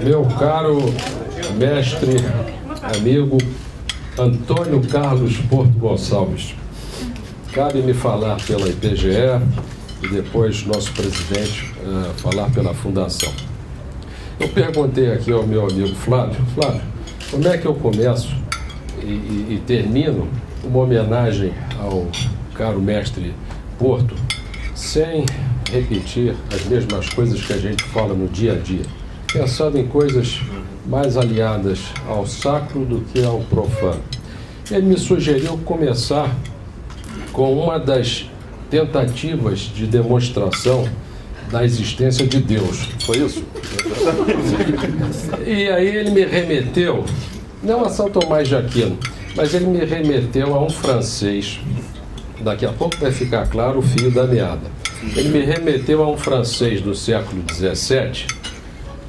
Meu caro mestre, amigo Antônio Carlos Porto Gonçalves, cabe-me falar pela IPGE e depois nosso presidente falar pela Fundação. Eu perguntei aqui ao meu amigo Flávio, como é que eu começo e termino uma homenagem ao caro mestre Porto sem repetir as mesmas coisas que a gente fala no dia a dia, pensando em coisas mais aliadas ao sacro do que ao profano. Ele me sugeriu começar com uma das tentativas de demonstração da existência de Deus. Foi isso? E aí ele me remeteu, não a São Tomás de Aquino, mas ele me remeteu a um francês. Daqui a pouco vai ficar claro o fio da meada. Ele me remeteu a um francês do século XVII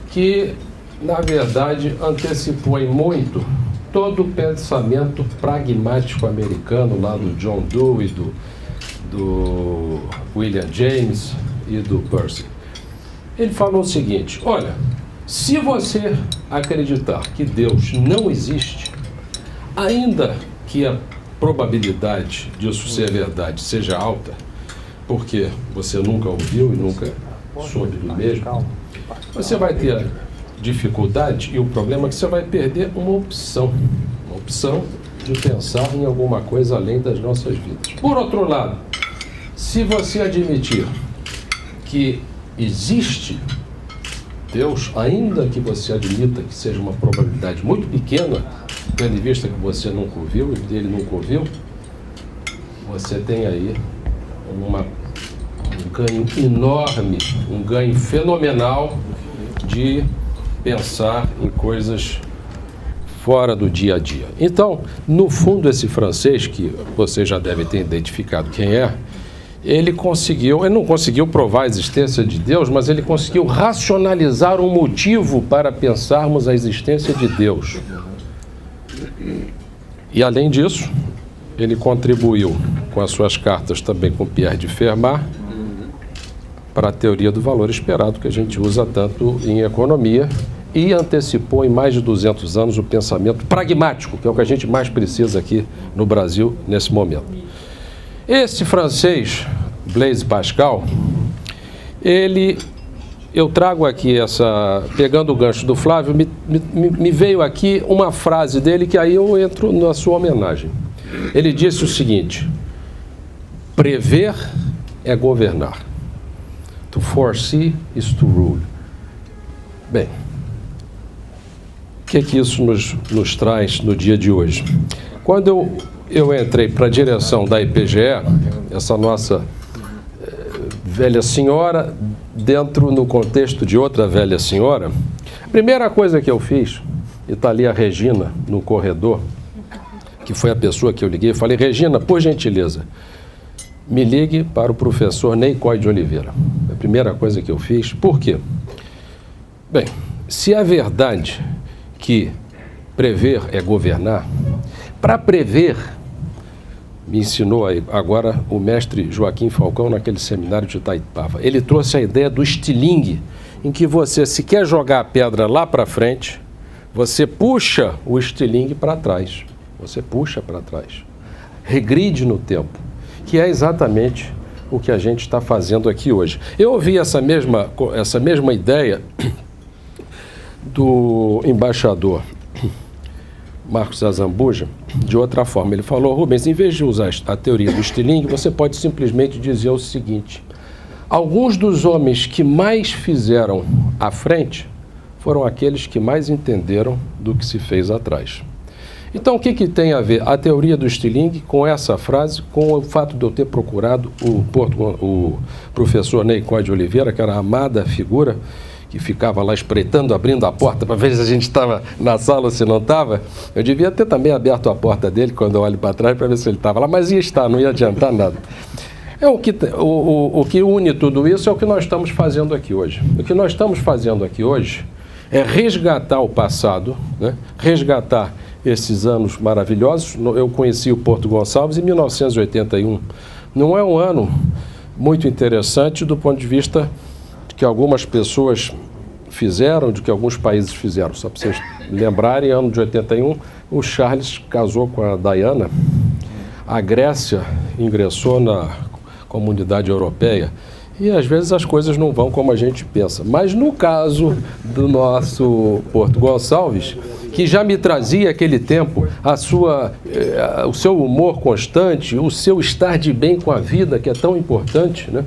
que, na verdade, antecipou em muito todo o pensamento pragmático americano lá do John Dewey, do William James e do Percy. Ele falou o seguinte: olha, se você acreditar que Deus não existe, ainda que a probabilidade disso ser verdade seja alta, porque você nunca ouviu e nunca soube do mesmo, você vai ter dificuldade, e o problema é que você vai perder uma opção de pensar em alguma coisa além das nossas vidas. Por outro lado, se você admitir que existe Deus, ainda que você admita que seja uma probabilidade muito pequena, tendo em vista que você nunca ouviu e ele nunca ouviu, você tem aí um ganho enorme, um ganho fenomenal de pensar em coisas fora do dia a dia. Então, no fundo, esse francês, que você já deve ter identificado quem é, ele não conseguiu provar a existência de Deus, mas ele conseguiu racionalizar um motivo para pensarmos a existência de Deus. E, além disso, ele contribuiu com as suas cartas também com Pierre de Fermat para a teoria do valor esperado, que a gente usa tanto em economia, e antecipou em mais de 200 anos o pensamento pragmático, que é o que a gente mais precisa aqui no Brasil nesse momento. Esse francês, Blaise Pascal, eu trago aqui pegando o gancho do Flávio, me veio aqui uma frase dele que aí eu entro na sua homenagem. Ele disse o seguinte: prever é governar. To foresee is to rule. Bem, o que isso nos traz no dia de hoje? Quando eu entrei para a direção da IPGE, essa nossa velha senhora, no contexto de outra velha senhora, a primeira coisa que eu fiz, e está ali a Regina no corredor, que foi a pessoa que eu liguei, falei: Regina, por gentileza, me ligue para o professor Ney Coy de Oliveira. A primeira coisa que eu fiz. Por quê? Bem, se é verdade que prever é governar, para prever, me ensinou agora o mestre Joaquim Falcão naquele seminário de Itaipava. Ele trouxe a ideia do estilingue, em que você, se quer jogar a pedra lá para frente, você puxa o estilingue para trás. Você puxa para trás. Regride no tempo, que é exatamente o que a gente está fazendo aqui hoje. Eu ouvi essa mesma ideia do embaixador Marcos Azambuja de outra forma. Ele falou: Rubens, em vez de usar a teoria do estilingue, você pode simplesmente dizer o seguinte: alguns dos homens que mais fizeram à frente foram aqueles que mais entenderam do que se fez atrás. Então, o que tem a ver a teoria do estilingue com essa frase, com o fato de eu ter procurado o professor Ney Coy de Oliveira, que era a amada figura, que ficava lá espreitando, abrindo a porta para ver se a gente estava na sala ou se não estava? Eu devia ter também aberto a porta dele quando eu olho para trás para ver se ele estava lá, mas ia estar, não ia adiantar nada. O que une tudo isso é o que nós estamos fazendo aqui hoje. O que nós estamos fazendo aqui hoje é resgatar o passado, né? Resgatar esses anos maravilhosos. Eu conheci o Porto Gonçalves em 1981. Não é um ano muito interessante do ponto de vista que algumas pessoas fizeram, de que alguns países fizeram. Só para vocês lembrarem, ano de 81, o Charles casou com a Diana, a Grécia ingressou na Comunidade Europeia, e às vezes as coisas não vão como a gente pensa. Mas no caso do nosso Porto Gonçalves, que já me trazia aquele tempo o seu humor constante, o seu estar de bem com a vida, que é tão importante, né?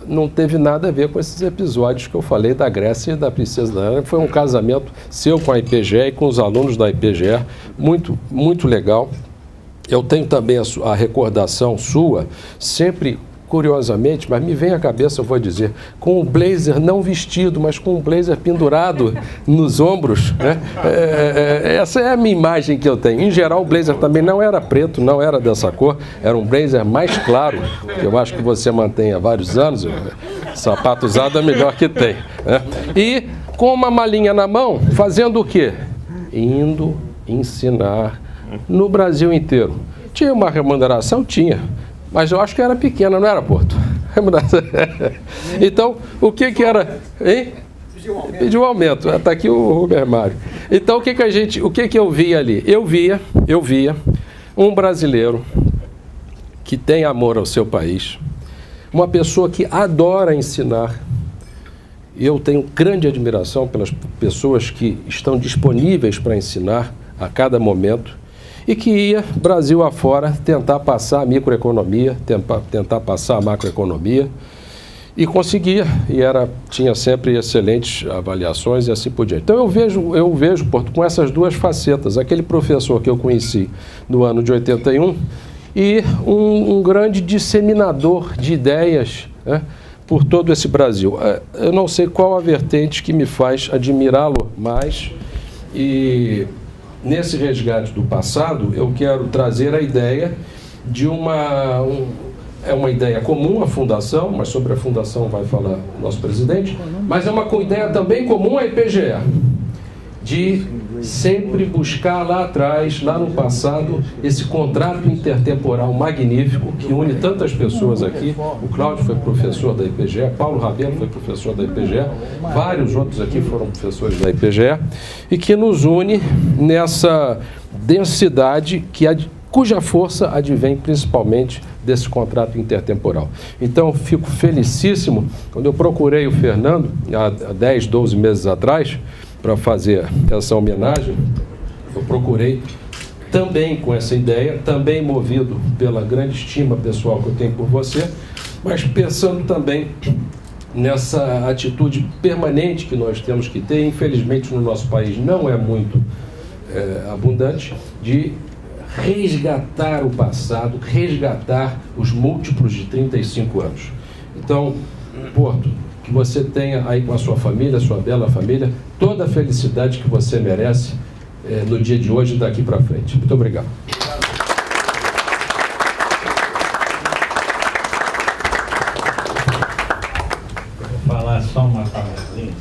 Não teve nada a ver com esses episódios que eu falei da Grécia e da Princesa Diana. Foi um casamento seu com a IPGE e com os alunos da IPGE, muito, muito legal. Eu tenho também a recordação sua, sempre curiosamente, mas me vem à cabeça, eu vou dizer, com um blazer não vestido, mas com um blazer pendurado nos ombros, né? Essa é a minha imagem que eu tenho. Em geral, o blazer também não era preto, não era dessa cor, era um blazer mais claro, que eu acho que você mantém há vários anos, sapato usado é melhor que tem, né? E com uma malinha na mão, fazendo o quê? Indo ensinar no Brasil inteiro. Tinha uma remuneração? Tinha. Mas eu acho que era pequena, não era, Porto? Então, o que era? Hein? Pediu aumento. Está aqui o Rubem Mário. Então, o que eu via ali? Eu via um brasileiro que tem amor ao seu país, uma pessoa que adora ensinar. Eu tenho grande admiração pelas pessoas que estão disponíveis para ensinar a cada momento, e que ia, Brasil afora, tentar passar a microeconomia, tentar passar a macroeconomia, e conseguia, e tinha sempre excelentes avaliações e assim por diante. Então eu vejo, Porto, com essas duas facetas, aquele professor que eu conheci no ano de 81 e um grande disseminador de ideias, né, por todo esse Brasil. Eu não sei qual a vertente que me faz admirá-lo mais, e nesse resgate do passado, eu quero trazer a ideia de é uma ideia comum à Fundação, mas sobre a Fundação vai falar o nosso presidente, mas é uma ideia também comum à IPGE, de sempre buscar lá atrás, lá no passado, esse contrato intertemporal magnífico que une tantas pessoas aqui. O Cláudio foi professor da IPGE, Paulo Rabelo foi professor da IPGE, vários outros aqui foram professores da IPGE, e que nos une nessa densidade cuja força advém principalmente desse contrato intertemporal. Então, fico felicíssimo. Quando eu procurei o Fernando, há 10, 12 meses atrás, para fazer essa homenagem, eu procurei também com essa ideia, também movido pela grande estima pessoal que eu tenho por você, mas pensando também nessa atitude permanente que nós temos que ter, infelizmente no nosso país não é muito abundante, de resgatar o passado, resgatar os múltiplos de 35 anos. Então, Porto, que você tenha aí com a sua família, sua bela família, toda a felicidade que você merece no dia de hoje e daqui para frente. Muito obrigado. Vou falar só uma palavrinha.